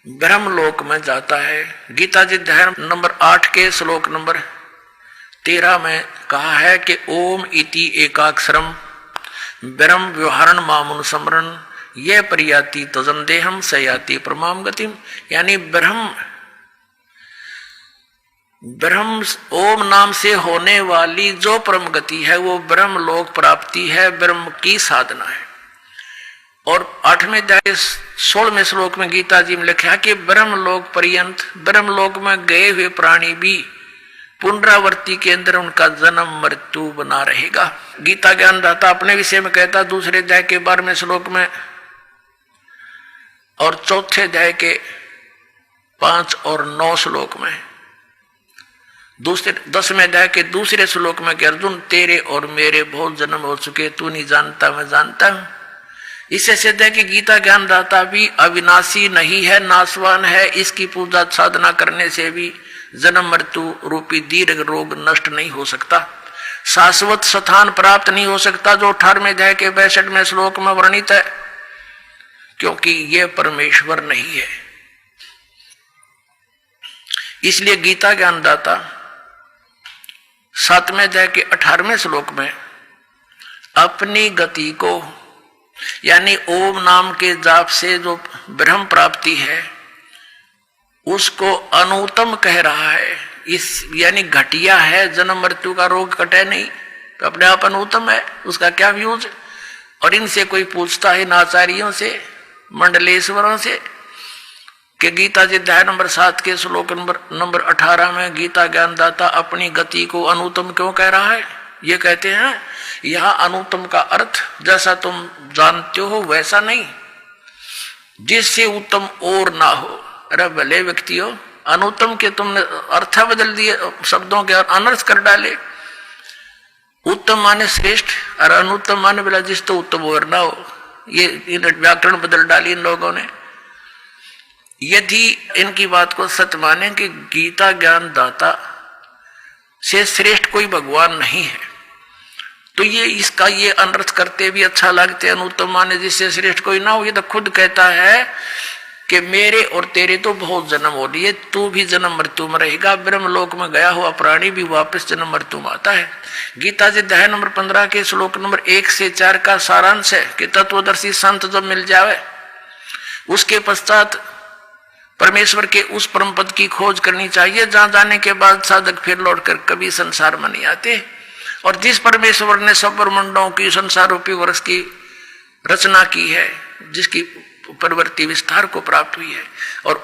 ब्रह्मलोक में जाता है। गीता जी अध्याय नंबर 8 के श्लोक नंबर 13 में कहा है कि ओम इति एकाक्षरम ब्रह्म व्यवहारण मामुनुस्मरण ये परियाति तजन देहम सयाति परमाम गतिम। यानी ब्रह्म ओम नाम से होने वाली जो परम गति है वो ब्रह्म लोक प्राप्ति है, ब्रह्म की साधना है। और 8वें अध्याय 16वें श्लोक में गीता जी में लिखा कि ब्रह्मलोक पर्यंत ब्रह्मलोक में गए हुए प्राणी भी पुनरावृत्ति के अंदर उनका जन्म मृत्यु बना रहेगा। गीता ज्ञानदाता अपने विषय में कहता दूसरे अध्याय के 12वें श्लोक में और चौथे अध्याय के 5 और 9 श्लोक में, दूसरे 10वें अध्याय के दूसरे श्लोक में कि अर्जुन तेरे और मेरे बहुत जन्म हो चुके, तू नहीं जानता मैं जानता हूं। इससे सिद्ध है कि गीता ज्ञानदाता भी अविनाशी नहीं है, नाशवान है। इसकी पूजा साधना करने से भी जन्म मृत्यु रूपी दीर्घ रोग नष्ट नहीं हो सकता, शाश्वत स्थान प्राप्त नहीं हो सकता, जो 18वें अध्याय के 62वें श्लोक में वर्णित है, क्योंकि यह परमेश्वर नहीं है। इसलिए गीता ज्ञानदाता 7वें अध्याय के 18वें श्लोक में अपनी गति को यानी ओम नाम के जाप से जो ब्रह्म प्राप्ति है उसको अनुत्तम कह रहा है। इस यानी घटिया है, जन्म मृत्यु का रोग कटे नहीं तो अपने आप अनुत्तम है, उसका क्या व्यूज। और इनसे कोई पूछता है इन आचार्यों से, मंडलेश्वरों से, कि गीता जी अध्याय नंबर 7 के श्लोक नंबर 18 में गीता ज्ञानदाता अपनी गति को अनुत्तम क्यों कह रहा है। ये कहते हैं यहां अनुत्तम का अर्थ जैसा तुम जानते हो वैसा नहीं, जिससे उत्तम और ना हो। अरे भले व्यक्ति हो, अनुत्तम के तुमने अर्थ बदल दिए, शब्दों के अनर्थ कर डाले। उत्तम माने श्रेष्ठ और अनुत्तम माने बोला जिस तो उत्तम और ना हो। ये व्याकरण बदल डाली इन लोगों ने। यदि इनकी बात को सत्य माने कि गीता ज्ञान दाता से श्रेष्ठ कोई भगवान नहीं है, तो ये इसका ये अनर्थ करते भी अच्छा लगते। अनुत्तम माने जिससे श्रेष्ठ कोई ना हो। ये तो खुद कहता है कि मेरे और तेरे तो बहुत जन्म हो लिए, तू भी जन्म मृत्यु में रहेगा। ब्रह्मलोक में गया हुआ प्राणी भी वापस जन्म मृत्यु में आता है। गीता जी अध्याय नंबर 15 के श्लोक नंबर 1 से 4 का सारांश है कि तत्वदर्शी संत जब मिल जावे उसके पश्चात परमेश्वर के उस परम पद की खोज करनी चाहिए जहां जाने के बाद साधक फिर लौटकर कभी संसार में नहीं आते। और जिस परमेश्वर ने सब ब्रह्मांडों की संसार रूपी वर्ष की रचना की है, जिसकी प्रवृत्ति विस्तार को प्राप्त हुई है, और